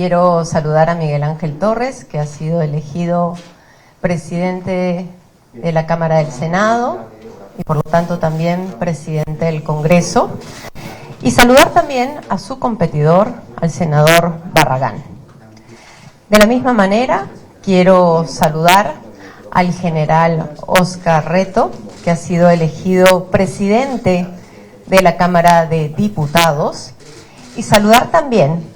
Quiero saludar a Miguel Ángel Torres, que ha sido elegido presidente de la Cámara del Senado y por lo tanto también presidente del Congreso. Y saludar también a su competidor, al senador Barragán. De la misma manera, quiero saludar al general Oscar Reto, que ha sido elegido presidente de la Cámara de Diputados, y saludar también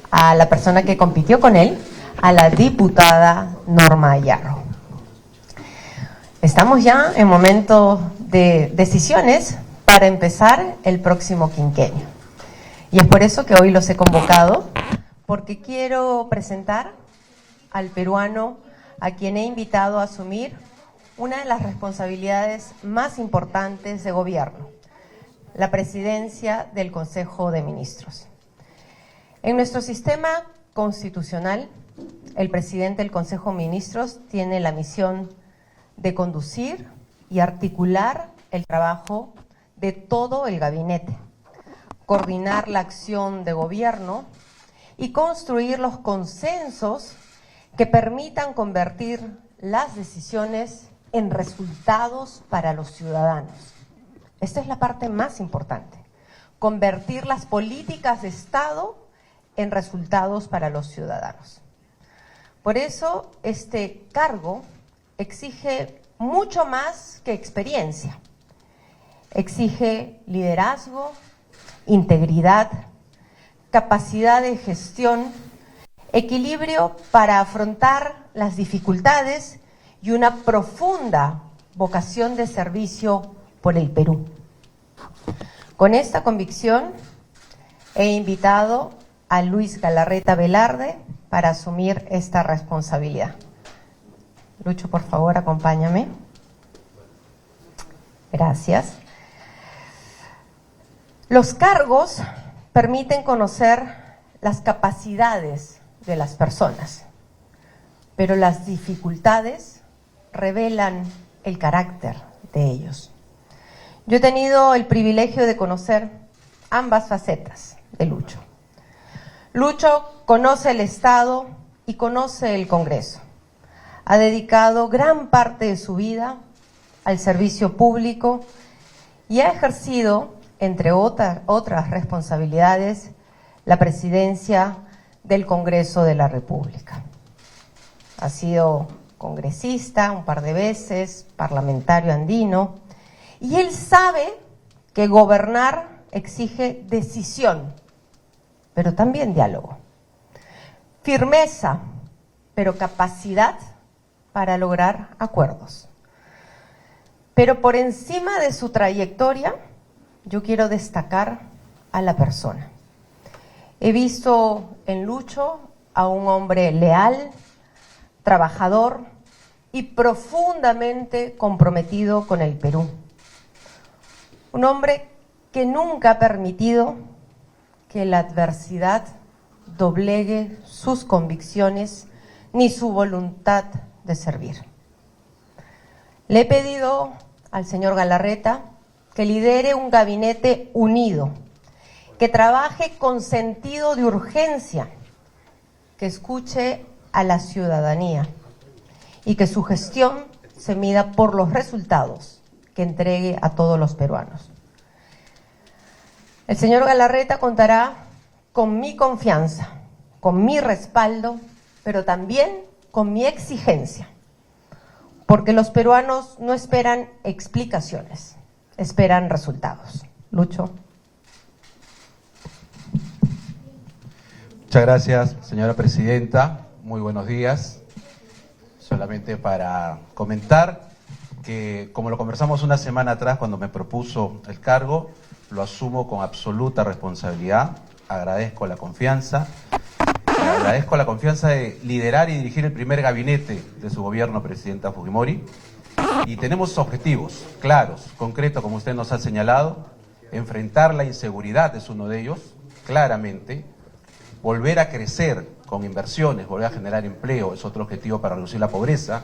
a la persona que compitió con él, a la diputada Norma Ayarro. Estamos ya en momento de decisiones para empezar el próximo quinquenio. Y es por eso que hoy los he convocado, porque quiero presentar al peruano a quien he invitado a asumir una de las responsabilidades más importantes de gobierno, la presidencia del Consejo de Ministros. En nuestro sistema constitucional, el presidente del Consejo de Ministros tiene la misión de conducir y articular el trabajo de todo el gabinete, coordinar la acción de gobierno y construir los consensos que permitan convertir las decisiones en resultados para los ciudadanos. Esta es la parte más importante, convertir las políticas de Estado en resultados para los ciudadanos. Por eso, este cargo exige mucho más que experiencia. Exige liderazgo, integridad, capacidad de gestión, equilibrio para afrontar las dificultades y una profunda vocación de servicio por el Perú. Con esta convicción, he invitado a Luis Galarreta Velarde para asumir esta responsabilidad. Lucho, por favor, acompáñame. Gracias. Los cargos permiten conocer las capacidades de las personas, pero las dificultades revelan el carácter de ellos. Yo he tenido el privilegio de conocer ambas facetas de Lucho. Lucho conoce el Estado y conoce el Congreso. Ha dedicado gran parte de su vida al servicio público y ha ejercido, entre otras responsabilidades, la presidencia del Congreso de la República. Ha sido congresista un par de veces, parlamentario andino, y él sabe que gobernar exige decisión, pero también diálogo. Firmeza, pero capacidad para lograr acuerdos. Pero por encima de su trayectoria, yo quiero destacar a la persona. He visto en Lucho a un hombre leal, trabajador y profundamente comprometido con el Perú. Un hombre que nunca ha permitido que la adversidad doblegue sus convicciones ni su voluntad de servir. Le he pedido al señor Galarreta que lidere un gabinete unido, que trabaje con sentido de urgencia, que escuche a la ciudadanía y que su gestión se mida por los resultados que entregue a todos los peruanos. El señor Galarreta contará con mi confianza, con mi respaldo, pero también con mi exigencia, porque los peruanos no esperan explicaciones, esperan resultados. Lucho. Muchas gracias, señora presidenta. Muy buenos días. Solamente para comentar que, como lo conversamos una semana atrás cuando me propuso el cargo, lo asumo con absoluta responsabilidad. Agradezco la confianza. Agradezco la confianza de liderar y dirigir el primer gabinete de su gobierno, presidenta Fujimori. Y tenemos objetivos claros, concretos, como usted nos ha señalado. Enfrentar la inseguridad es uno de ellos, claramente. Volver a crecer con inversiones, volver a generar empleo es otro objetivo para reducir la pobreza.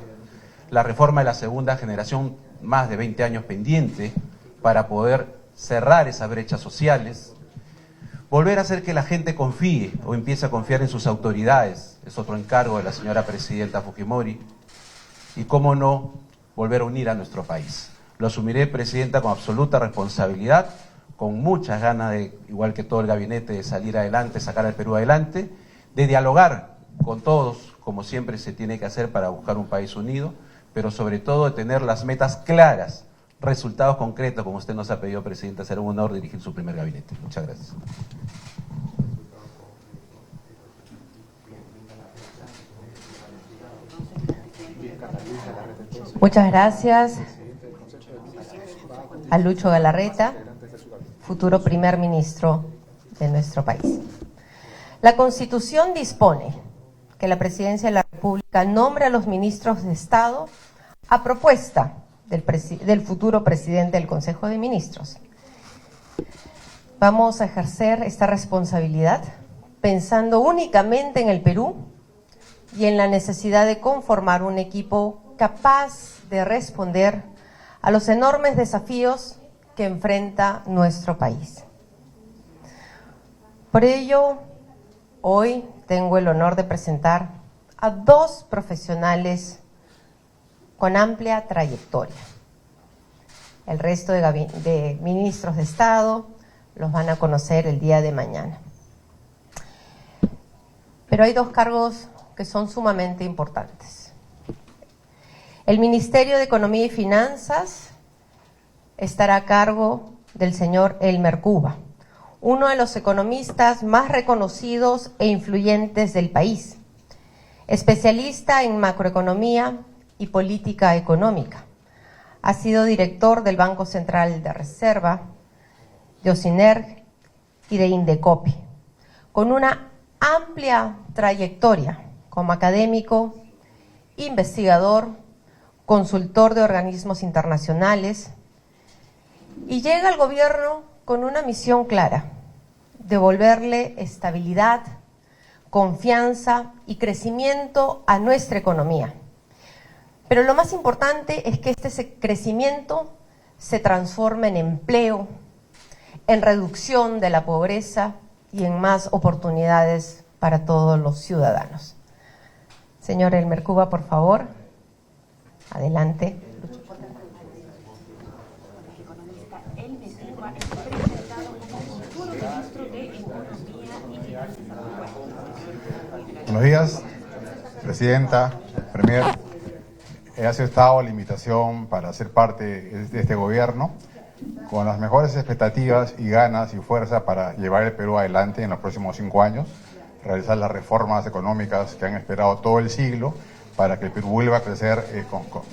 La reforma de la segunda generación, más de 20 años pendiente, para poder cerrar esas brechas sociales. Volver a hacer que la gente confíe o empiece a confiar en sus autoridades, es otro encargo de la señora presidenta Fujimori. Y cómo no, volver a unir a nuestro país. Lo asumiré, presidenta, con absoluta responsabilidad, con muchas ganas de, igual que todo el gabinete, de salir adelante, sacar al Perú adelante, de dialogar con todos, como siempre se tiene que hacer para buscar un país unido, pero sobre todo de tener las metas claras, resultados concretos, como usted nos ha pedido, presidenta. Será un honor dirigir su primer gabinete. Muchas gracias. Muchas gracias a Lucho Galarreta, futuro primer ministro de nuestro país. La Constitución dispone que la Presidencia de la República nombre a los ministros de Estado a propuesta del futuro presidente del Consejo de Ministros. Vamos a ejercer esta responsabilidad pensando únicamente en el Perú y en la necesidad de conformar un equipo capaz de responder a los enormes desafíos que enfrenta nuestro país. Por ello, hoy tengo el honor de presentar a dos profesionales con amplia trayectoria. El resto de ministros de Estado los van a conocer el día de mañana. Pero hay dos cargos que son sumamente importantes. El Ministerio de Economía y Finanzas estará a cargo del señor Elmer Cuba, uno de los economistas más reconocidos e influyentes del país, especialista en macroeconomía y política económica. Ha sido director del Banco Central de Reserva, de OCINERG y de Indecopi, con una amplia trayectoria como académico, investigador, consultor de organismos internacionales, y llega al gobierno con una misión clara: devolverle estabilidad, confianza y crecimiento a nuestra economía. Pero lo más importante es que este crecimiento se transforme en empleo, en reducción de la pobreza y en más oportunidades para todos los ciudadanos. Señor Elmer Cuba, por favor, adelante. Buenos días, Presidenta, Premier. He aceptado la invitación para ser parte de este gobierno con las mejores expectativas y ganas y fuerza para llevar el Perú adelante en los próximos 5 años, realizar las reformas económicas que han esperado todo el siglo para que el Perú vuelva a crecer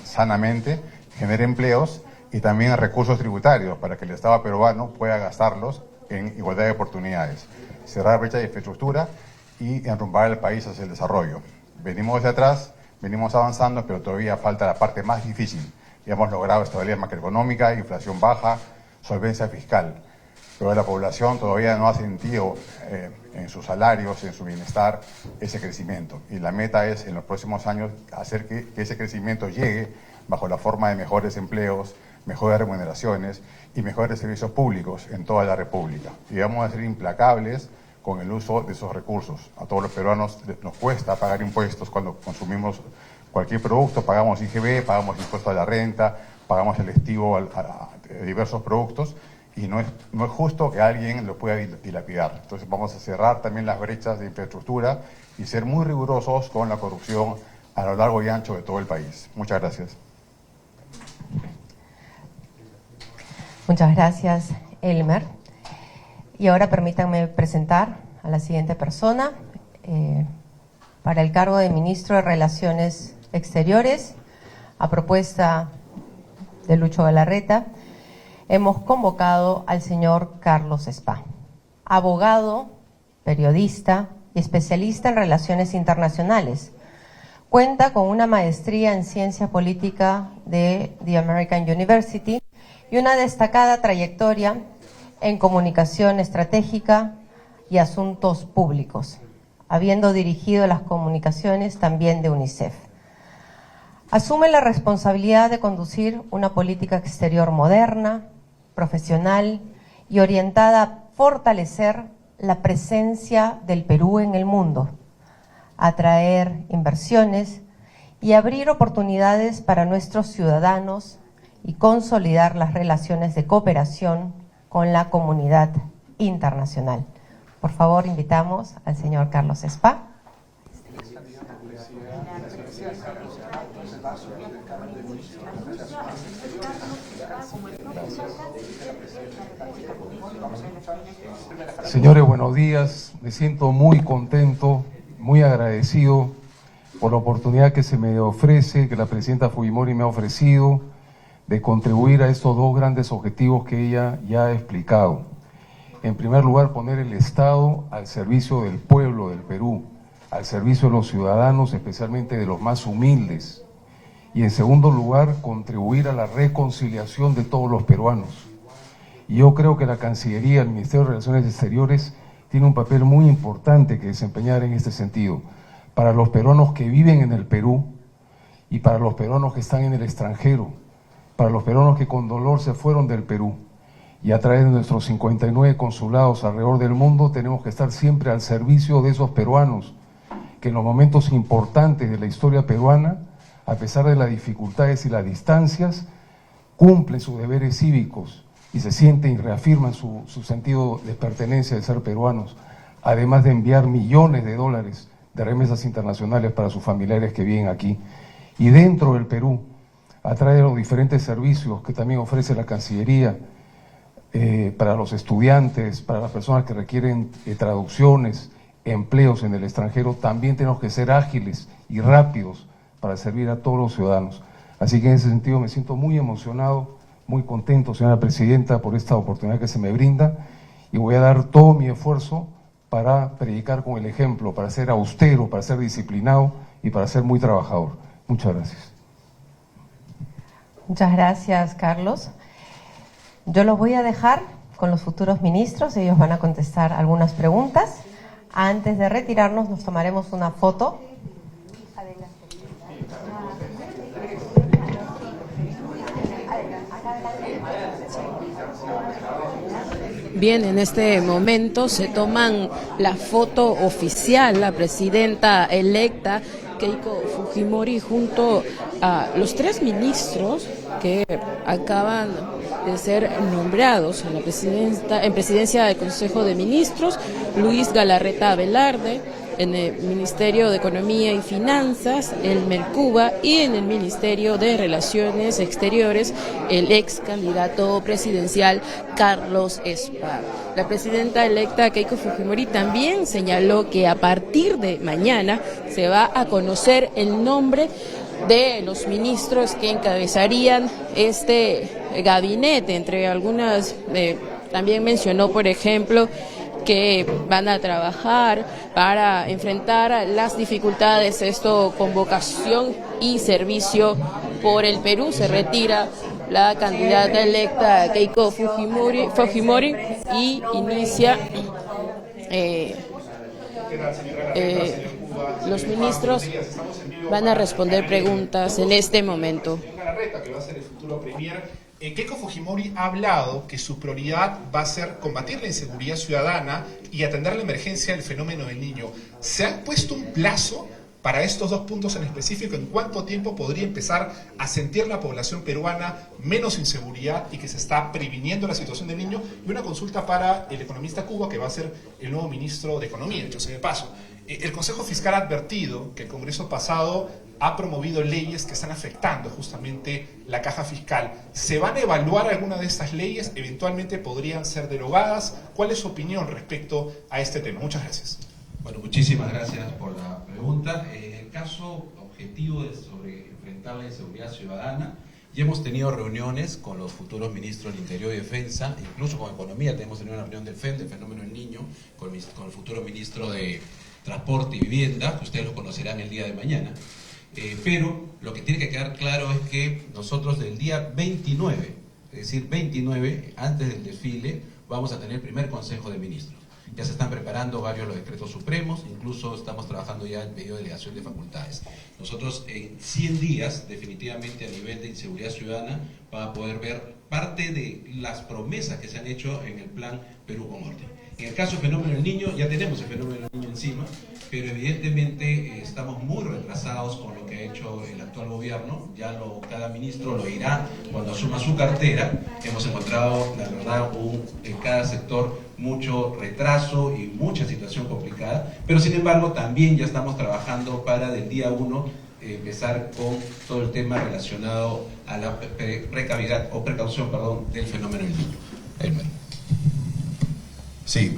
sanamente, genere empleos y también recursos tributarios para que el Estado peruano pueda gastarlos en igualdad de oportunidades, cerrar brecha de infraestructura y enrumbar el país hacia el desarrollo. Venimos desde atrás, venimos avanzando, pero todavía falta la parte más difícil. Ya hemos logrado estabilidad macroeconómica, inflación baja, solvencia fiscal, pero la población todavía no ha sentido en sus salarios, en su bienestar, ese crecimiento. Y la meta es, en los próximos años, hacer que ese crecimiento llegue bajo la forma de mejores empleos, mejores remuneraciones y mejores servicios públicos en toda la República. Y vamos a ser implacables con el uso de esos recursos. A todos los peruanos nos cuesta pagar impuestos cuando consumimos cualquier producto, pagamos IGB, pagamos impuesto a la renta, pagamos el estivo a diversos productos, y no es justo que alguien lo pueda dilapidar. Entonces vamos a cerrar también las brechas de infraestructura y ser muy rigurosos con la corrupción a lo largo y ancho de todo el país. Muchas gracias. Muchas gracias, Elmer. Y ahora permítanme presentar a la siguiente persona para el cargo de Ministro de Relaciones Exteriores, a propuesta de Lucho Galarreta. Hemos convocado al señor Carlos Spa, abogado, periodista y especialista en relaciones internacionales. Cuenta con una maestría en ciencia política de The American University y una destacada trayectoria en comunicación estratégica y asuntos públicos, habiendo dirigido las comunicaciones también de UNICEF. Asume la responsabilidad de conducir una política exterior moderna, profesional y orientada a fortalecer la presencia del Perú en el mundo, atraer inversiones y abrir oportunidades para nuestros ciudadanos y consolidar las relaciones de cooperación con la comunidad internacional. Por favor, invitamos al señor Carlos Spa. Señores, buenos días. Me siento muy contento, muy agradecido por la oportunidad que se me ofrece, que la presidenta Fujimori me ha ofrecido, de contribuir a estos dos grandes objetivos que ella ya ha explicado. En primer lugar, poner el Estado al servicio del pueblo del Perú, al servicio de los ciudadanos, especialmente de los más humildes. Y en segundo lugar, contribuir a la reconciliación de todos los peruanos. Y yo creo que la Cancillería, el Ministerio de Relaciones Exteriores, tiene un papel muy importante que desempeñar en este sentido, para los peruanos que viven en el Perú y para los peruanos que están en el extranjero, para los peruanos que con dolor se fueron del Perú. Y a través de nuestros 59 consulados alrededor del mundo tenemos que estar siempre al servicio de esos peruanos, que en los momentos importantes de la historia peruana, a pesar de las dificultades y las distancias, cumplen sus deberes cívicos y se sienten y reafirman su sentido de pertenencia de ser peruanos, además de enviar millones de dólares de remesas internacionales para sus familiares que viven aquí. Y dentro del Perú, a través de los diferentes servicios que también ofrece la Cancillería, para los estudiantes, para las personas que requieren traducciones, empleos en el extranjero, también tenemos que ser ágiles y rápidos para servir a todos los ciudadanos. Así que en ese sentido me siento muy emocionado, muy contento, señora Presidenta, por esta oportunidad que se me brinda, y voy a dar todo mi esfuerzo para predicar con el ejemplo, para ser austero, para ser disciplinado y para ser muy trabajador. Muchas gracias. Muchas gracias, Carlos. Yo los voy a dejar con los futuros ministros, ellos van a contestar algunas preguntas. Antes de retirarnos nos tomaremos una foto. Bien, en este momento se toman la foto oficial, la presidenta electa Keiko Fujimori junto a los 3 ministros que acaban de ser nombrados en la presidencia del Consejo de Ministros, Luis Galarreta Velarde, en el Ministerio de Economía y Finanzas, el Mercuba, y en el Ministerio de Relaciones Exteriores, el ex candidato presidencial Carlos Spa. La presidenta electa Keiko Fujimori también señaló que a partir de mañana se va a conocer el nombre de los ministros que encabezarían este gabinete. Entre algunas, también mencionó, por ejemplo, que van a trabajar para enfrentar las dificultades, esto con vocación y servicio por el Perú. Se retira la candidata electa Keiko Fujimori y inicia los ministros van a responder preguntas en este momento. Keiko Fujimori ha hablado que su prioridad va a ser combatir la inseguridad ciudadana y atender la emergencia del fenómeno del Niño. ¿Se ha puesto un plazo para estos 2 puntos en específico? ¿En cuánto tiempo podría empezar a sentir la población peruana menos inseguridad y que se está previniendo la situación del niño? Y una consulta para el economista Cuba, que va a ser el nuevo ministro de Economía, dicho sea de paso. El Consejo Fiscal ha advertido que el Congreso pasado ha promovido leyes que están afectando justamente la caja fiscal. ¿Se van a evaluar alguna de estas leyes? ¿Eventualmente podrían ser derogadas? ¿Cuál es su opinión respecto a este tema? Muchas gracias. Bueno, muchísimas gracias por la pregunta. El caso objetivo es sobre enfrentar la inseguridad ciudadana. Ya hemos tenido reuniones con los futuros ministros del Interior y Defensa, incluso con Economía. Tenemos tenido una reunión del FEN, del fenómeno del niño, con el futuro ministro de Transporte y Vivienda, que ustedes lo conocerán el día de mañana. Pero lo que tiene que quedar claro es que nosotros del día 29, es decir, 29, antes del desfile, vamos a tener el primer Consejo de Ministros. Ya se están preparando varios los decretos supremos, incluso estamos trabajando ya en pedido de delegación de facultades. Nosotros en 100 días, definitivamente a nivel de inseguridad ciudadana, vamos a poder ver parte de las promesas que se han hecho en el plan Perú con Orden. En el caso del fenómeno del niño, ya tenemos el fenómeno del niño encima, pero evidentemente estamos muy retrasados con lo que ha hecho el actual gobierno. Cada ministro lo dirá cuando asuma su cartera. Hemos encontrado, la verdad, en cada sector mucho retraso y mucha situación complicada, pero sin embargo también ya estamos trabajando para del día 1 empezar con todo el tema relacionado a la precaución del fenómeno del niño. Elmer. Sí,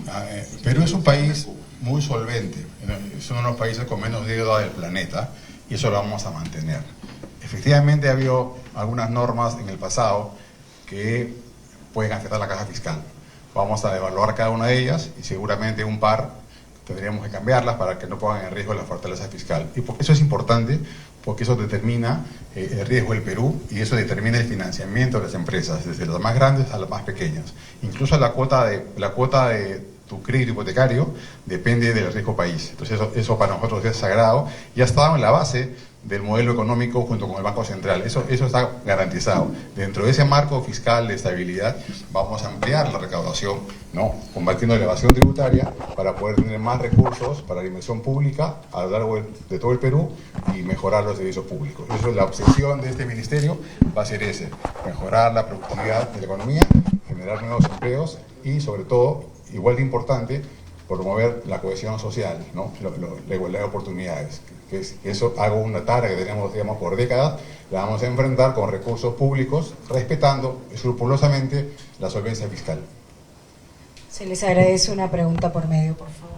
Perú es un país muy solvente, es uno de los países con menos deuda del planeta y eso lo vamos a mantener. Efectivamente ha habido algunas normas en el pasado que pueden afectar la caja fiscal. Vamos a evaluar cada una de ellas y seguramente un par tendríamos que cambiarlas para que no pongan en riesgo la fortaleza fiscal. Y eso es importante porque eso determina el riesgo del Perú y eso determina el financiamiento de las empresas, desde las más grandes a las más pequeñas. Incluso la cuota de tu crédito hipotecario depende del riesgo país. Entonces eso para nosotros es sagrado y ha estado en la base del modelo económico junto con el Banco Central. Eso está garantizado. Dentro de ese marco fiscal de estabilidad vamos a ampliar la recaudación, ¿no? Combatiendo la evasión tributaria para poder tener más recursos para la inversión pública a lo largo de todo el Perú y mejorar los servicios públicos. Eso es la obsesión de este ministerio, va a ser mejorar la productividad de la economía, generar nuevos empleos y sobre todo, igual de importante, promover la cohesión social, ¿no? La igualdad de oportunidades. Eso hago una tarea que tenemos, digamos, por décadas, la vamos a enfrentar con recursos públicos, respetando escrupulosamente la solvencia fiscal. Se les agradece una pregunta por medio, por favor.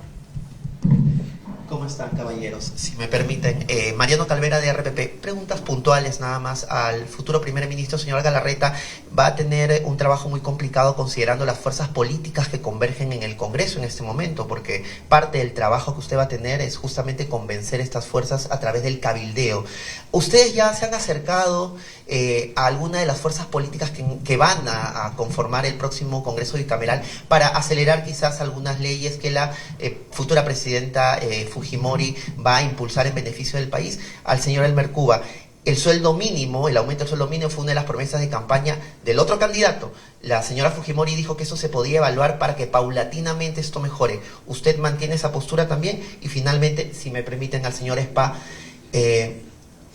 ¿Cómo están, caballeros? Si me permiten, Mariano Calvera de RPP, preguntas puntuales nada más al futuro primer ministro, señor Galarreta. Va a tener un trabajo muy complicado considerando las fuerzas políticas que convergen en el Congreso en este momento, porque parte del trabajo que usted va a tener es justamente convencer estas fuerzas a través del cabildeo. ¿Ustedes ya se han acercado a alguna de las fuerzas políticas que van a conformar el próximo Congreso bicameral para acelerar quizás algunas leyes que la futura presidenta Fujimori va a impulsar en beneficio del país? Al señor Elmer Cuba, el sueldo mínimo, el aumento del sueldo mínimo fue una de las promesas de campaña del otro candidato. La señora Fujimori dijo que eso se podía evaluar para que paulatinamente esto mejore. ¿Usted mantiene esa postura también? Y finalmente, si me permiten, al señor Spa,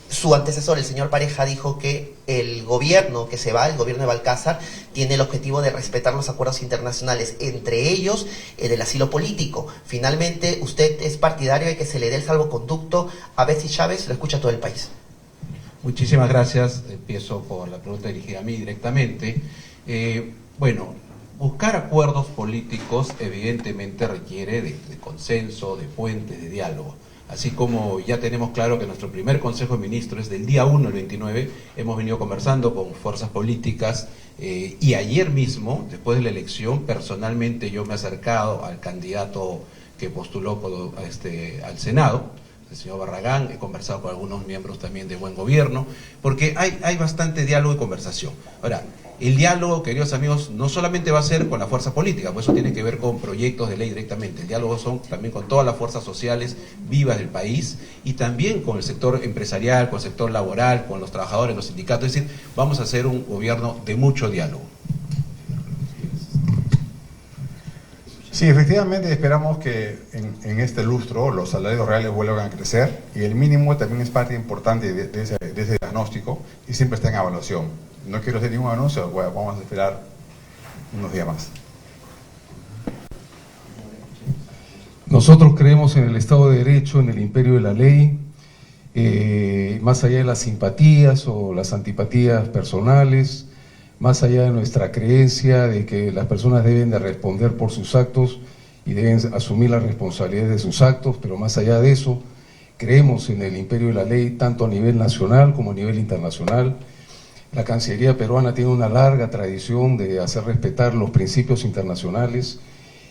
su antecesor, el señor Pareja, dijo que el gobierno que se va, el gobierno de Balcázar, tiene el objetivo de respetar los acuerdos internacionales, entre ellos el del asilo político. Finalmente, ¿usted es partidario de que se le dé el salvoconducto a Betsy Chávez? Lo escucha todo el país. Muchísimas gracias. Empiezo por la pregunta dirigida a mí directamente. Buscar acuerdos políticos evidentemente requiere de consenso, de puentes, de diálogo. Así como ya tenemos claro que nuestro primer Consejo de Ministros es del día 1 al 29, hemos venido conversando con fuerzas políticas y ayer mismo, después de la elección, personalmente yo me he acercado al candidato que postuló al Senado, el señor Barragán, he conversado con algunos miembros también de Buen Gobierno, porque hay bastante diálogo y conversación. Ahora, el diálogo, queridos amigos, no solamente va a ser con la fuerza política, pues eso tiene que ver con proyectos de ley directamente. El diálogo son también con todas las fuerzas sociales vivas del país y también con el sector empresarial, con el sector laboral, con los trabajadores, los sindicatos. Es decir, vamos a hacer un gobierno de mucho diálogo. Sí, efectivamente esperamos que en este lustro los salarios reales vuelvan a crecer y el mínimo también es parte importante de ese diagnóstico y siempre está en evaluación. No quiero hacer ningún anuncio, vamos a esperar unos días más. Nosotros creemos en el Estado de Derecho, en el imperio de la ley, más allá de las simpatías o las antipatías personales, más allá de nuestra creencia de que las personas deben de responder por sus actos y deben asumir la responsabilidad de sus actos, pero más allá de eso, creemos en el imperio de la ley tanto a nivel nacional como a nivel internacional. La Cancillería peruana tiene una larga tradición de hacer respetar los principios internacionales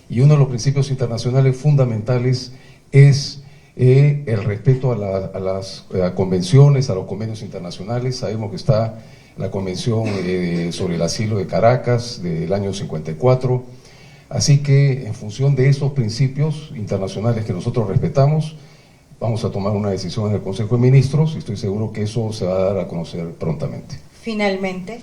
y uno de los principios internacionales fundamentales es el respeto a las convenciones, a los convenios internacionales. Sabemos que está la Convención sobre el Asilo de Caracas del año 54, así que en función de esos principios internacionales que nosotros respetamos, vamos a tomar una decisión en el Consejo de Ministros y estoy seguro que eso se va a dar a conocer prontamente. Finalmente.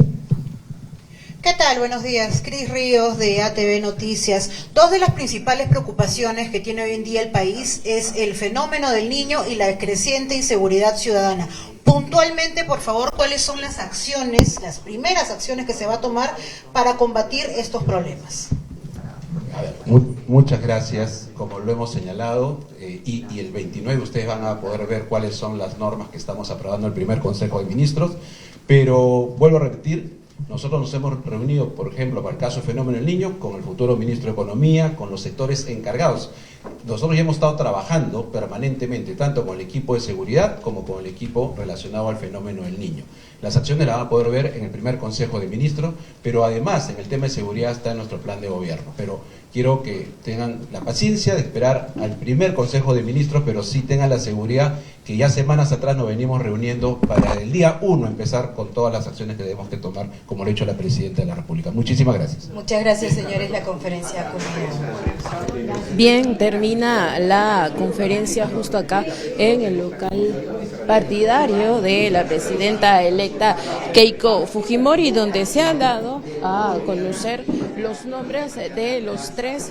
¿Qué tal? Buenos días. Cris Ríos de ATV Noticias. Dos de las principales preocupaciones que tiene hoy en día el país es el fenómeno del niño y la creciente inseguridad ciudadana. Puntualmente, por favor, ¿cuáles son las acciones, las primeras acciones que se va a tomar para combatir estos problemas? A ver, muchas gracias. Como lo hemos señalado, y el 29 ustedes van a poder ver cuáles son las normas que estamos aprobando en el primer Consejo de Ministros, pero vuelvo a repetir, nosotros nos hemos reunido, por ejemplo, para el caso del fenómeno del niño, con el futuro ministro de Economía, con los sectores encargados. Nosotros ya hemos estado trabajando permanentemente, tanto con el equipo de seguridad como con el equipo relacionado al fenómeno del niño. Las acciones las van a poder ver en el primer Consejo de Ministros, pero además en el tema de seguridad está en nuestro plan de gobierno. Pero quiero que tengan la paciencia de esperar al primer Consejo de Ministros, pero sí tengan la seguridad que ya semanas atrás nos venimos reuniendo para el día 1 empezar con todas las acciones que debemos que tomar, como lo ha hecho la Presidenta de la República. Muchísimas gracias. Muchas gracias, señores. La conferencia culmina. Bien, termina la conferencia justo acá en el local partidario de la presidenta electa Keiko Fujimori, donde se han dado a conocer los nombres de los tres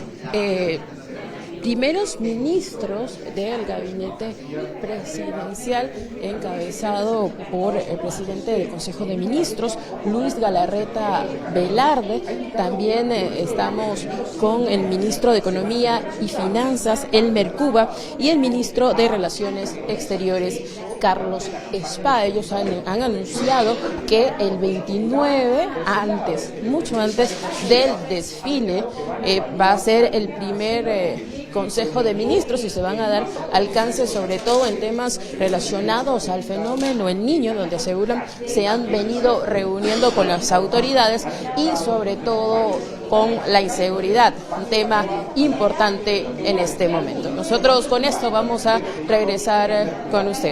primeros ministros del gabinete presidencial encabezado por el presidente del Consejo de Ministros, Luis Galarreta Velarde. También estamos con el ministro de Economía y Finanzas, Elmer Cuba, y el ministro de Relaciones Exteriores, Carlos Espada. Ellos han anunciado que el 29, mucho antes del desfile, va a ser el primer Consejo de Ministros y se van a dar alcance sobre todo en temas relacionados al fenómeno del niño, donde aseguran se han venido reuniendo con las autoridades y sobre todo con la inseguridad, un tema importante en este momento. Nosotros con esto vamos a regresar con ustedes.